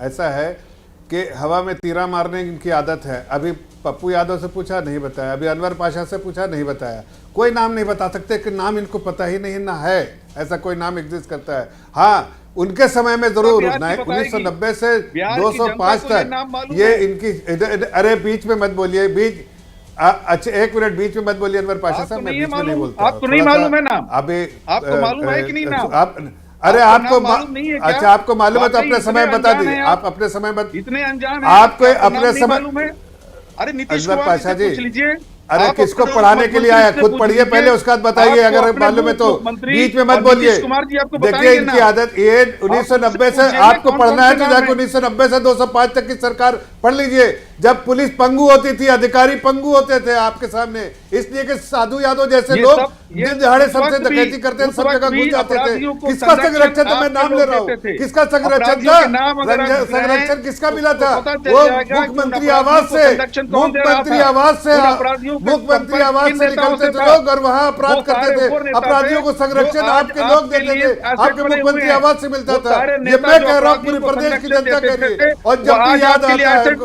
ऐसा है कि हवा में तीरा मारने की इनकी आदत है। अभी पप्पू यादव से पूछा, नहीं बताया। अभी अनवर पाशा से पूछा, नहीं बताया। कोई नाम नहीं बता सकते कि नाम इनको पता ही नहीं ना है, ऐसा कोई नाम एग्जिस्ट करता है। हाँ, उनके समय में जरूर 1990 से 205 तक ये इनकी, अरे बीच में मत बोलिए, अच्छा 1 मिनट बीच में मत बोलिए अनवर पाशा साहब, मैं बीच में नहीं बोलता। आपको नहीं मालूम है नाम? अभी आपको मालूम है कि नहीं नाम? आप, अरे आपको अच्छा, आपको मालूम है तो अपने समय बता दीजिए। आप अपने समय इतने अनजान हैं, आपको अपने समय। अरे नीतीश कुमार से पूछ लीजिए। अरे किसको पढ़ाने के लिए आया, खुद पढ़िए पहले, उसके बाद बताइए। अगर मालूम है तो बीच में मत बोलिए। देखिए इनकी आदत ये 1990 से आपको पढ़ना है तो जाकर 1990 से 205 तक की सरकार पढ़ लीजिए, जब पुलिस पंगु होती थी, अधिकारी पंगु होते थे आपके सामने, इसलिए कि साधु यादव जैसे लोग दिन दहाड़े सबसे डकैती करते थे, सब जगह घुस जाते थे। किसका संरक्षण था, मैं नाम ले रहा हूँ, किसका संरक्षण था? संरक्षण किसका मिला था? वो मुख्यमंत्री आवास से, मुख्यमंत्री आवास से, मुख्यमंत्री आवास से निकलते थे लोग और वहां अपराध करते थे। अपराधियों को संरक्षण आपके लोग देते थे, आपके मुख्यमंत्री आवास से मिलता था। ये मैं कह रहा हूँ, पूरे प्रदेश की जनता कह रही है। और जब भी याद आता है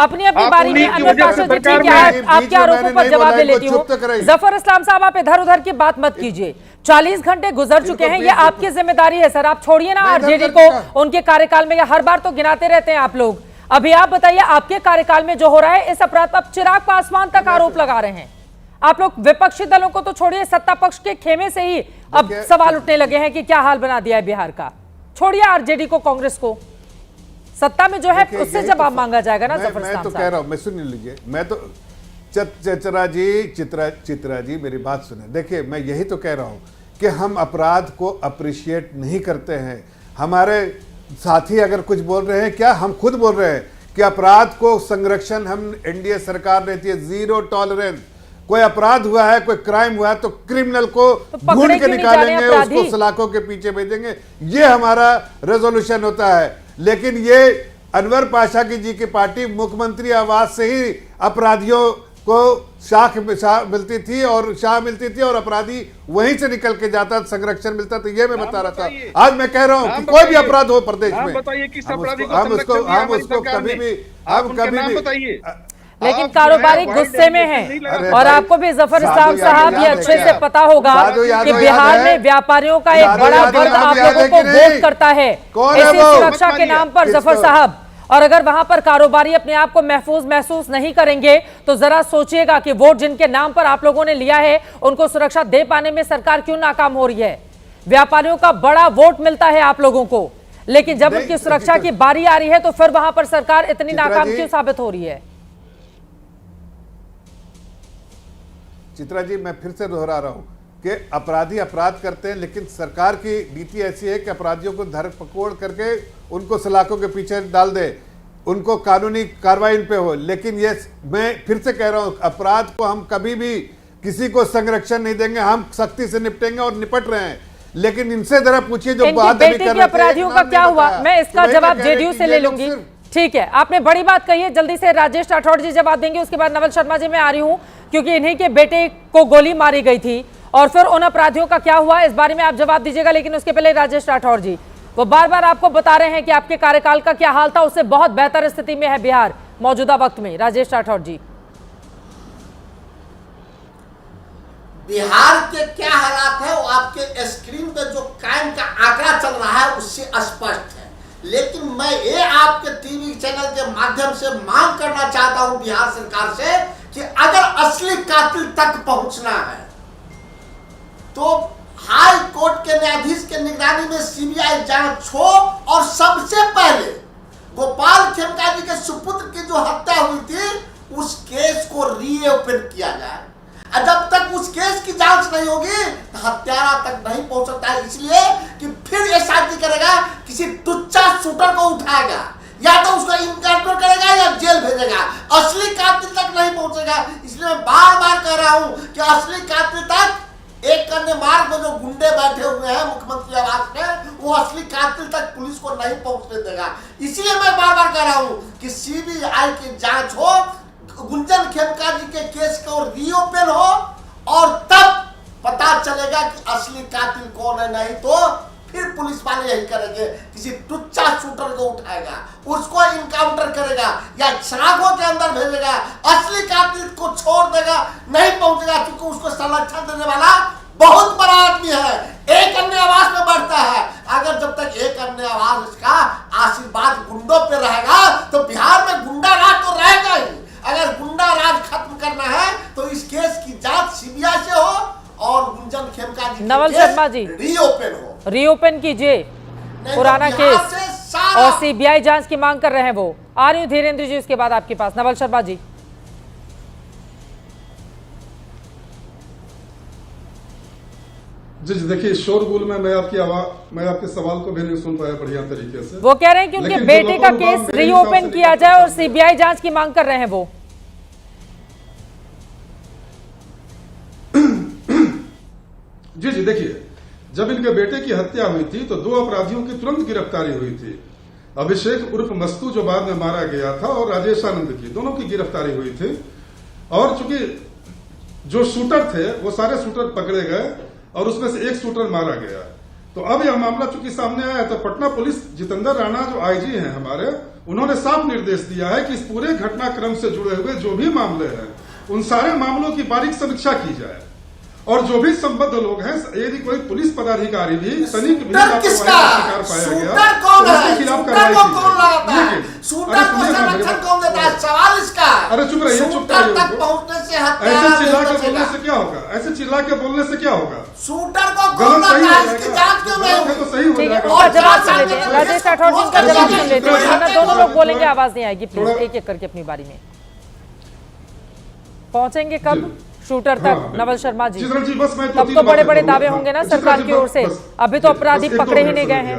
अपनी अपनी बारी में अनवर पाशा जी, ठीक है, आपके आरोपों पर जवाब दे लेती हूँ। जफर इस्लाम साहब, आप इधर उधर की बात मत कीजिए। 40 घंटे गुजर चुके हैं, ये आपकी जिम्मेदारी है सर। आप छोड़िए ना आरजेडी को, उनके कार्यकाल में हर बार तो गिनाते रहते हैं आप लोग। अभी आप बताइए, आपके कार्यकाल में जो हो रहा है इस अपराध पर चिराग पासवान तक आरोप लगा रहे हैं आप लोग। विपक्षी दलों को तो छोड़िए, सत्ता पक्ष के खेमे से ही अब सवाल उठने लगे हैं कि क्या हाल बना दिया है बिहार का। छोड़िए आरजेडी को, कांग्रेस को, सत्ता में जो है उससे जवाब मांगा जाएगा ना। मैं तो कह रहा हूं, मैं सुन लीजिए, मैं तो चित्रा जी मेरी बात सुने। देखिए मैं यही तो कह रहा हूं कि हम अपराध को अप्रिशिएट नहीं करते हैं। हमारे साथी अगर कुछ बोल रहे हैं, क्या हम खुद बोल रहे हैं कि अपराध को संरक्षण हम एनडीए सरकार देती है, 0 टॉलरेंस। कोई अपराध हुआ है, कोई क्राइम हुआ है तो क्रिमिनल को ढूंढ के निकालेंगे, उसको सलाखों के पीछे भेजेंगे, ये हमारा रेजोल्यूशन होता है। लेकिन ये अनवर पाशा जी की पार्टी मुख्यमंत्री आवास से ही अपराधियों को शाख मिलती थी और अपराधी वहीं से निकल के जाता, संरक्षण मिलता। तो ये मैं बता रहा था। आज मैं कह रहा हूं कि कोई भी अपराध हो प्रदेश में, हम कभी भी लेकिन कारोबारी गुस्से में हैं। और आपको भी जफर इस्लाम साहब ये अच्छे से पता होगा कि बिहार में व्यापारियों का एक बड़ा वर्ग आप लोगों को वोट करता है ऐसी सुरक्षा के नाम पर जफर साहब। और अगर वहां पर कारोबारी अपने आप को महफूज महसूस नहीं करेंगे तो जरा सोचिएगा कि वोट जिनके नाम पर आप लोगों ने लिया है उनको सुरक्षा दे पाने में सरकार क्यों नाकाम हो रही है। व्यापारियों का बड़ा वोट मिलता है आप लोगों को, लेकिन जब उनकी सुरक्षा की बारी आ रही है तो फिर वहां पर सरकार इतनी नाकाम क्यों साबित हो रही है। चित्रा जी मैं फिर से दोहरा रहा हूं कि अपराधी अपराध करते हैं, लेकिन सरकार की नीति ऐसी है कि अपराधियों को धर पकड़ करके उनको सलाखों के पीछे डाल दे, उनको कानूनी कार्रवाई उन पे हो। लेकिन ये मैं फिर से कह रहा हूं, अपराध को हम कभी भी किसी को संरक्षण नहीं देंगे, हम सख्ती से निपटेंगे और निपट रहे हैं। लेकिन इनसे जरा पूछिए जो बात अभी कर रहे थे, अपराधियों का क्या हुआ, मैं इसका जवाब जेडीयू से ले लूंगी। ठीक है, आपने बड़ी बात कही है। जल्दी से राजेश राठौड़ जी जवाब देंगे, उसके बाद नवल शर्मा जी मैं आ रही हूं, क्योंकि इन्हीं के बेटे को गोली मारी गई थी और फिर उन अपराधियों का क्या हुआ इस बारे में आप जवाब दीजिएगा। लेकिन उसके पहले राजेश राठौड़ जी, वो बार बार आपको बता रहे हैं कि आपके कार्यकाल का क्या हाल था, उससे बहुत बेहतर स्थिति में है बिहार मौजूदा वक्त में। राजेश राठौड़ जी, बिहार के क्या हालात है वो आपके स्क्रीन पर जो क्राइम का आंकड़ा चल रहा है उससे स्पष्ट है। लेकिन मैं ये आपके टीवी चैनल के माध्यम से मांग करना चाहता हूं बिहार सरकार से कि अगर असली कातिल तक पहुंचना है तो हाई कोर्ट के न्यायाधीश के निगरानी में सीबीआई जांच हो और सबसे पहले गोपाल खेमका जी के सुपुत्र की जो हत्या हुई थी उस केस को रीओपन किया जाए। जब तक उस केस की जांच नहीं होगी तो हत्यारा तक नहीं पहुंच सकता है, इसलिए कि फिर एसआईटी करेगा, किसी टुच्चा शूटर को उठाएगा, या तो उसको इनकाउंटर करेगा या जेल भेजेगा, असली कातिल तक नहीं पहुंचेगा। इसलिए मैं बार बार कह रहा हूं कि असली कातिल तक एक करने मार्ग में जो गुंडे बैठे हुए हैं मुख्यमंत्री आवास में, वो असली कातिल तक पुलिस को नहीं पहुंचने देगा। इसलिए मैं बार बार कह रहा हूं कि सीबीआई की जांच हो, गुंजन खेमका जी के केस को रीओपन हो और तब पता चलेगा कि असली कातिल कौन है, नहीं तो फिर पुलिस वाले यही करेंगे, किसी टुच्चा शूटर को उठाएगा, उसको इनकाउंटर करेगा या सलाखों के अंदर भेजेगा, असली कातिल को छोड़ देगा, नहीं पहुंचेगा, क्योंकि उसको संरक्षण देने वाला बहुत बड़ा आदमी है, एक अन्य आवाज में बढ़ता है। अगर जब तक एक अन्य आवाज इसका आशीर्वाद गुंडों पे रहेगा तो बिहार में गुंडा राज तो रहेगा ही। अगर गुंडा राज खत्म करना है तो इस केस की जांच सीबीआई से हो और गुंजन खेमका जी नवल शर्मा जी रीओपन कीजिए पुराना केस और सीबीआई जांच की मांग कर रहे हैं वो। आ रही हूँ धीरेन्द्र जी उसके बाद आपके पास। नवल शर्मा जी जी देखिए, शोरगुल में मैं आपके सवाल को भी नहीं सुन पाया बढ़िया तरीके से। वो कह रहे हैं कि उनके बेटे का केस रीओपन किया जाए और सीबीआई जांच की मांग कर रहे हैं वो। जी देखिए, जब इनके बेटे की हत्या हुई थी तो 2 अपराधियों की तुरंत गिरफ्तारी हुई थी। अभिषेक उर्फ मस्तू जो बाद में मारा गया था और राजेश आनंद की, दोनों की गिरफ्तारी हुई थी। और चूंकि जो शूटर थे वो सारे शूटर पकड़े गए और उसमें से एक शूटर मारा गया। तो अब यह मामला चूंकि सामने आया है तो पटना पुलिस जितेंद्र राणा जो आईजी हैं हमारे, उन्होंने साफ निर्देश दिया है कि इस पूरे घटनाक्रम से जुड़े हुए जो भी मामले हैं उन सारे मामलों की बारीक समीक्षा की जाए और जो भी संबद्ध लोग हैं, यदि कोई पुलिस पदाधिकारी भी तनिक भी लापरवाही का शिकार पाया गया तो उसके खिलाफ कार्रवाई की जाए। अरे चुप रहिए, चुप रहिए। ऐसे चिल्ला के बोलने से क्या होगा? ऐसे चिल्ला के बोलने से क्या होगा? शूटर को गलत सही तो सही हो जाएगा। जवाब सुन लेते हैं, राजेश राठौर जी का जवाब सुन लेते हैं। दोनों लोग बोलेंगे, आवाज नहीं आएगी, प्लीज एक एक करके अपनी बारी में। पहुंचेंगे कब शूटर तक? नवल शर्मा जी तब तो बड़े बड़े दावे होंगे ना सरकार की ओर से, अभी तो अपराधी पकड़े ही नहीं गए हैं।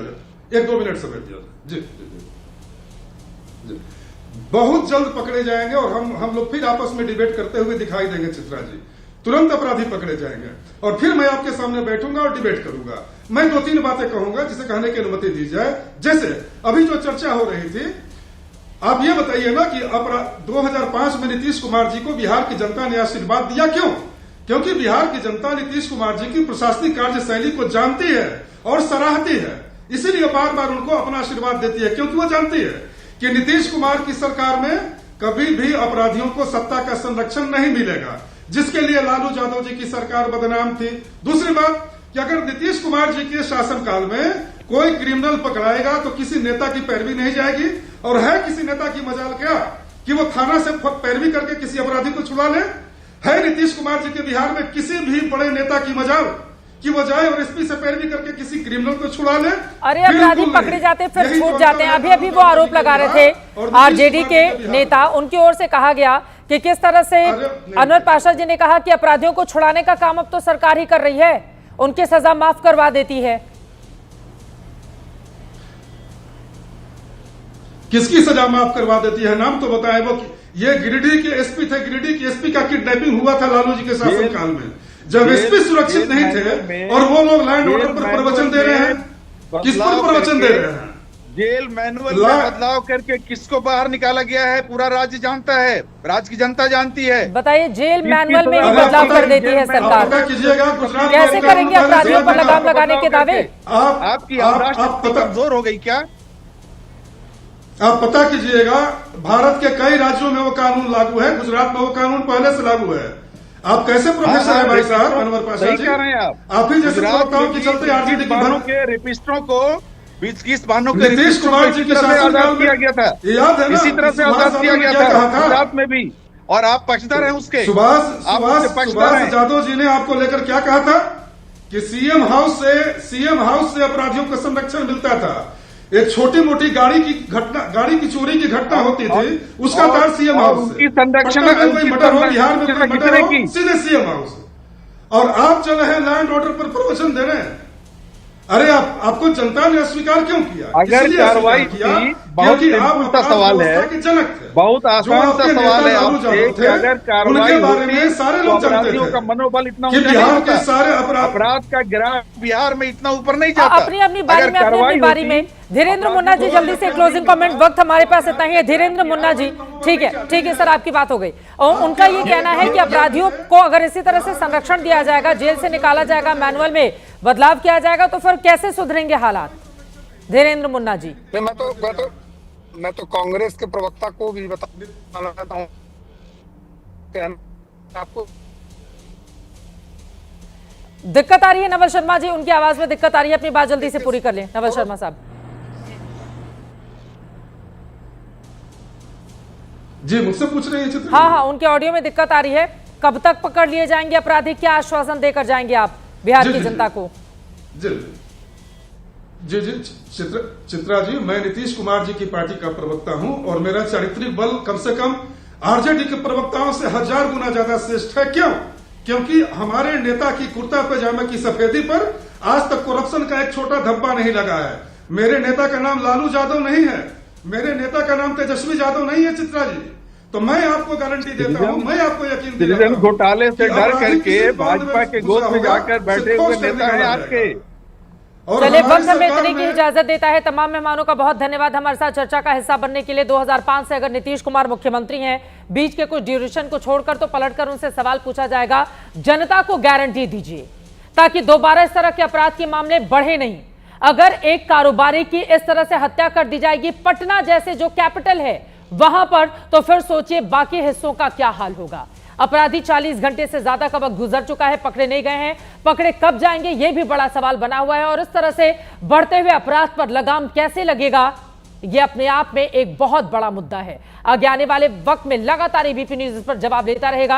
1-2 मिनट समय दिया जी। बहुत जल्द पकड़े जाएंगे और हम लोग फिर आपस में डिबेट करते हुए दिखाई देंगे चित्रा जी। तुरंत अपराधी पकड़े जाएंगे और फिर मैं आपके सामने बैठूंगा और डिबेट करूंगा। मैं 2-3 बातें कहूंगा जिसे कहने की अनुमति दी जाए। जैसे अभी जो चर्चा हो रही थी, आप ये बताइए ना कि 2005 में नीतीश कुमार जी को बिहार की जनता ने आशीर्वाद दिया। क्यों? क्योंकि बिहार की जनता नीतीश कुमार जी की प्रशासनिक कार्यशैली को जानती है और सराहती है, इसीलिए बार बार उनको अपना आशीर्वाद देती है। क्योंकि वो जानती है कि नीतीश कुमार की सरकार में कभी भी अपराधियों को सत्ता का संरक्षण नहीं मिलेगा, जिसके लिए लालू यादव जी की सरकार बदनाम थी। दूसरी बात कि अगर नीतीश कुमार जी के शासनकाल में कोई क्रिमिनल पकड़ाएगा तो किसी नेता की पैरवी नहीं जाएगी। और है किसी नेता की मजाल क्या कि वो थाना से पैरवी करके किसी अपराधी को छुड़ा ले? है नीतीश कुमार जी के बिहार में किसी भी बड़े नेता की मजाल कि वो जाए और एसपी से पैरवी करके किसी क्रिमिनल को छुड़ा ले? अरे अपराधी पकड़े जाते फिर छूट जाते हैं। अभी वो आरोप लगा रहे थे आरजेडी के नेता, उनकी ओर से कहा गया कि किस तरह से अनवर पाशा जी ने कहा कि अपराधियों को छुड़ाने का काम अब तो सरकार ही कर रही है, उनकी सजा माफ करवा देती है। किसकी सजा माफ करवा देती है? नाम तो बताए। वो ये गिरिडीह के एसपी थे, गिरिडीह के एसपी का किडनैपिंग हुआ था लालू जी के शासनकाल में, जब एसपी सुरक्षित नहीं थे और वो लोग लैंड ऑर्डर पर प्रवचन दे रहे हैं। किस पर प्रवचन दे रहे हैं? जेल मैनुअल में बदलाव करके किसको बाहर निकाला गया है पूरा राज्य जानता है, राज्य की जनता जानती है। बताइए, जेल मैनुअल में ही बदलाव कर देती है सरकार, कैसे करेंगे अपराधियों पर लगाम लगाने के दावे? आपकी याददाश्त कमजोर हो गई क्या? आप पता कीजिएगा, भारत के कई राज्यों में वो कानून लागू है, गुजरात में वो कानून पहले से लागू है। आप कैसे प्रोफेसर है भाई साहब अनवर पाशा जी? आप ही जैसे प्रवक्ताओं के चलते आरजेडी के रेपिस्टों को 20 बहनों के नीतीश कुमार जी के शासनकाल किया गया था, याद है ना? इसी तरह से आजाद किया गया था गुजरात में भी, और आप पक्षधर हैं उसके। सुभाष यादव जी ने आपको लेकर क्या कहा था कि सीएम हाउस से अपराधियों को संरक्षण मिलता था। एक छोटी मोटी गाड़ी की चोरी की घटना होती थी, उसका तार सीएम हाउस से। संरक्षण कोई मर्डर हो, बिहार में कोई मर्डर हो, सीधे सीएम हाउस। और आप चले हैं लैंड ऑर्डर पर प्रवचन दे रहे हैं। अरे आपको जनता ने अस्वीकार क्यों किया? अगर कार्रवाई की, बहुत सिंपल सा सवाल है, बहुत आसान सा सवाल है आपसे कि अगर कार्रवाई होती सारे लोग अपराधियों का मनोबल इतना अपराध का ग्राफ बिहार में इतना ऊपर नहीं जाता। अपनी बारी में धीरेन्द्र मुन्ना जी जल्दी से क्लोजिंग कमेंट, वक्त हमारे पास इतना ही है। धीरेन्द्र मुन्ना जी, ठीक है सर, आपकी बात हो गई। और उनका ये कहना है कि अपराधियों को अगर इसी तरह से संरक्षण दिया जाएगा, जेल से निकाला जाएगा मैनुअल में, बदलाव किया जाएगा तो फिर कैसे सुधरेंगे हालात? धीरेन्द्र मुन्ना जी। मैं तो कांग्रेस के प्रवक्ता को भी बताना चाहता हूँ आपको दिक्कत आ रही है। नवल शर्मा जी, उनकी आवाज में दिक्कत आ रही है, अपनी बात जल्दी से पूरी कर लें नवल शर्मा साहब। जी मुझसे पूछ रहे हैं चित्र? हाँ, उनके ऑडियो में दिक्कत आ रही है। कब तक पकड़ लिए जाएंगे अपराधी, क्या आश्वासन देकर जाएंगे आप बिहार की जनता को? जी चित्रा जी, मैं नीतीश कुमार जी की पार्टी का प्रवक्ता हूं और मेरा चारित्रिक बल कम से कम आरजेडी के प्रवक्ताओं से 1000 गुना ज्यादा श्रेष्ठ है। क्यों? क्योंकि हमारे नेता की कुर्ता पैजामा की सफेदी पर आज तक करप्शन का एक छोटा धब्बा नहीं लगा है। मेरे नेता का नाम लालू यादव नहीं है, मेरे नेता का नाम तेजस्वी यादव नहीं है चित्रा जी। तो मैं आपको गारंटी देता हूं, मैं आपको यकीन दिलाता हूं, घोटाले से डर करके भाजपा के गोद में जाकर बैठे हुए नेता हैं आपके। चलिए, वक्त हमें इतने की इजाजत देता है। तमाम मेहमानों का बहुत धन्यवाद हमारे साथ चर्चा का हिस्सा बनने के लिए। 2005 से अगर नीतीश कुमार मुख्यमंत्री हैं, बीच के कुछ ड्यूरेशन को छोड़कर तो पलटकर उनसे सवाल पूछा जाएगा। जनता को गारंटी दीजिए ताकि दोबारा इस तरह के अपराध के मामले बढ़े नहीं। अगर एक कारोबारी की इस तरह से हत्या कर दी जाएगी पटना जैसे जो कैपिटल है वहां पर, तो फिर सोचिए बाकी हिस्सों का क्या हाल होगा। अपराधी 40 घंटे से ज्यादा का वक्त गुजर चुका है, पकड़े नहीं गए हैं, पकड़े कब जाएंगे यह भी बड़ा सवाल बना हुआ है। और इस तरह से बढ़ते हुए अपराध पर लगाम कैसे लगेगा, यह अपने आप में एक बहुत बड़ा मुद्दा है। आगे आने वाले वक्त में लगातार एबीपी न्यूज इस पर जवाब देता रहेगा।